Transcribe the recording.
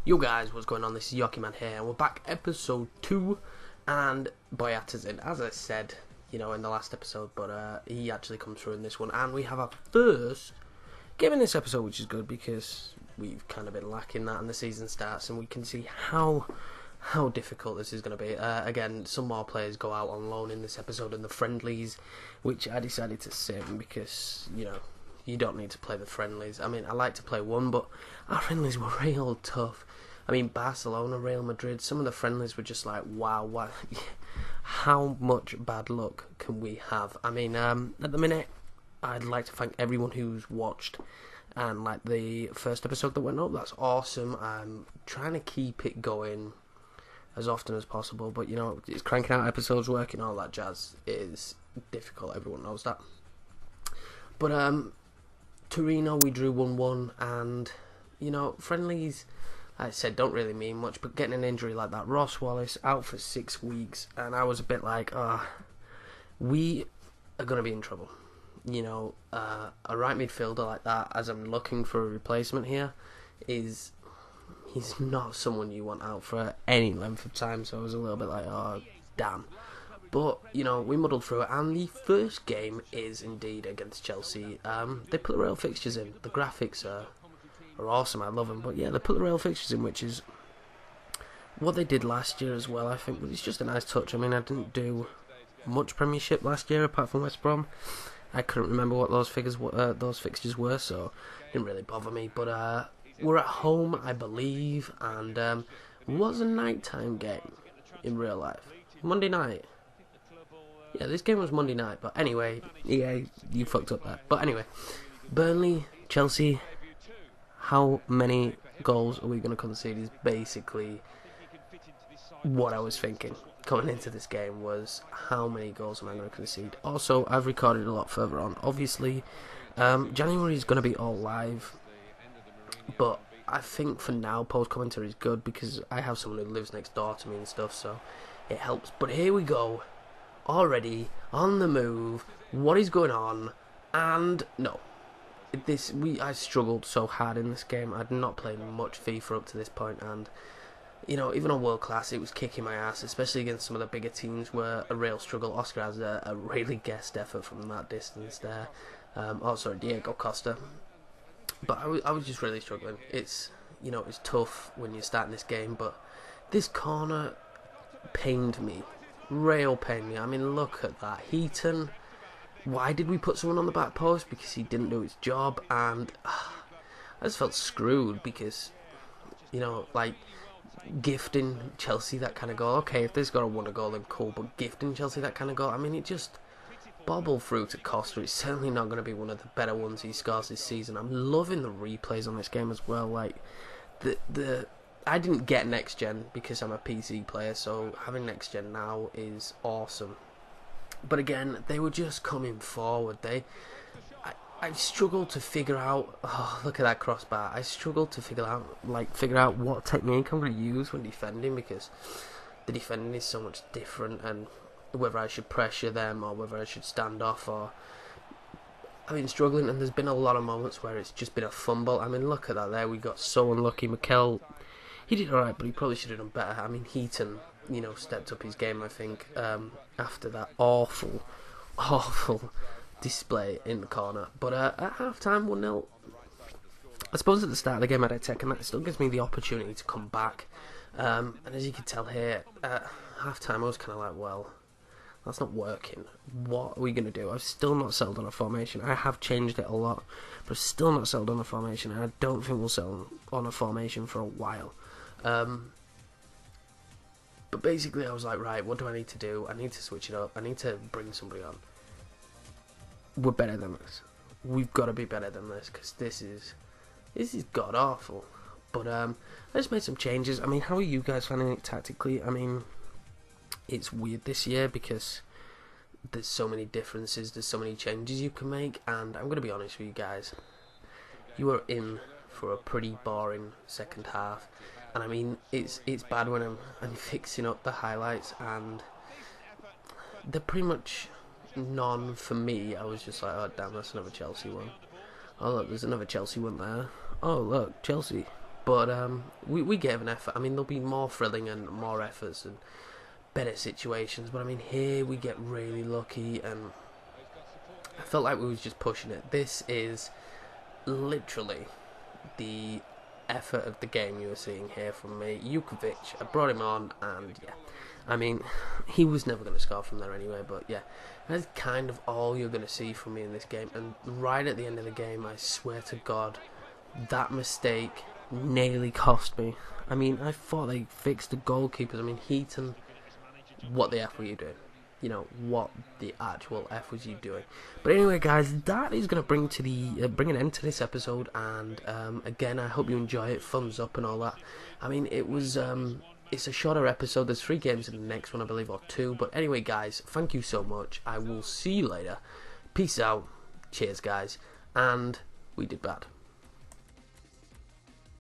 Yo guys, what's going on? This is Yoki Man here, and we're back, episode 2, and Boyata's in, as I said, in the last episode, but he actually comes through in this one, and we have our first game in this episode, which is good, because we've kind of been lacking that, and the season starts, and we can see how difficult this is going to be. Again, some more players go out on loan in this episode, and the friendlies, which I decided to sim, because, you don't need to play the friendlies. I mean, I like to play one, but our friendlies were real tough. I mean, Barcelona, Real Madrid, some of the friendlies were just like, wow, how much bad luck can we have? I mean, at the minute, I'd like to thank everyone who's watched and like the first episode that went up. That's awesome. I'm trying to keep it going as often as possible, but it's cranking out episodes, working, all that jazz is difficult. Everyone knows that. But Torino, we drew 1-1, and friendlies, I said, don't really mean much, but getting an injury like that, Ross Wallace out for 6 weeks, and I was a bit like, we are going to be in trouble. A right midfielder like that, as I'm looking for a replacement here, he's not someone you want out for any length of time, so I was a little bit like, oh, damn. But, we muddled through it, and the first game is indeed against Chelsea. They put the real fixtures in. The graphics are awesome, I love them. But yeah, they put the real fixtures in, which is what they did last year as well, I think. But it's just a nice touch. I mean, I didn't do much Premiership last year, apart from West Brom. I couldn't remember what those fixtures were, so it didn't really bother me. But we're at home, I believe, and it was a nighttime game in real life. Monday night. Yeah, this game was Monday night, but anyway, yeah, you fucked up there. But anyway, Burnley, Chelsea, how many goals are we going to concede is basically what I was thinking coming into this game, was how many goals am I going to concede. Also, I've recorded a lot further on. Obviously, January is going to be all live, but I think for now, post-commentary is good because I have someone who lives next door to me and stuff, so it helps. But here we go. Already on the move. What is going on? And no, I struggled so hard in this game. I'd not played much FIFA up to this point, and even on World Class, it was kicking my ass, especially against some of the bigger teams. Were a real struggle. Oscar has a really guessed effort from that distance there. Diego Costa. But I was just really struggling. It's it's tough when you're starting this game, but this corner pained me. Real pain me. I mean, look at that. Heaton, why did we put someone on the back post? Because he didn't do his job, and I just felt screwed because, like, gifting Chelsea that kind of goal. Okay, if this guy won a goal, then cool, but gifting Chelsea that kind of goal, I mean, it just bobbled through to Costa. It's certainly not going to be one of the better ones he scores this season. I'm loving the replays on this game as well. Like, I didn't get next gen because I'm a PC player, so having next gen now is awesome. But again, they were just coming forward. I struggled to figure out. Oh, look at that crossbar! I struggled to figure out what technique I'm going to use when defending, because the defending is so much different, and whether I should pressure them or whether I should stand off, or I've been struggling. And there's been a lot of moments where it's just been a fumble. I mean, look at that! There we got so unlucky. Mikel. He did alright, but he probably should have done better. I mean, Heaton, stepped up his game, I think, after that awful display in the corner. But at half-time, 1-0. I suppose at the start of the game I had a tech, and that still gives me the opportunity to come back. And as you can tell here, at half-time I was kind of like, well, that's not working. What are we going to do? I've still not settled on a formation. I have changed it a lot, but I've still not settled on a formation, and I don't think we'll settle on a formation for a while. But basically I was like, right, what do I need to do? I need to switch it up. I need to bring somebody on. We're better than this. We've got to be better than this, because this is god awful. But I just made some changes. I mean, how are you guys finding it tactically? I mean, it's weird this year because there's so many differences, there's so many changes you can make, and I'm going to be honest with you guys, you are in for a pretty boring second half. And I mean, it's bad when I'm fixing up the highlights, and they're pretty much none for me. I was just like, oh damn, that's another Chelsea one. Oh look, there's another Chelsea one there. Oh look, Chelsea. But we gave an effort. I mean, there'll be more thrilling and more efforts and better situations. But I mean, here we get really lucky, and I felt like we was just pushing it. This is literally the effort of the game you were seeing here from me. Jukovic, I brought him on, and yeah, I mean, he was never going to score from there anyway, but yeah, that's kind of all you're going to see from me in this game. And right at the end of the game, I swear to God, that mistake nearly cost me. I mean, I thought they fixed the goalkeepers. I mean, Heaton, what the F were you doing? You know, what the actual F was you doing? But anyway, guys, that is going to bring an end to this episode. And again, I hope you enjoy it. Thumbs up and all that. I mean, it was it's a shorter episode. There's 3 games in the next one, I believe, or 2. But anyway, guys, thank you so much. I will see you later. Peace out. Cheers, guys. And we did bad.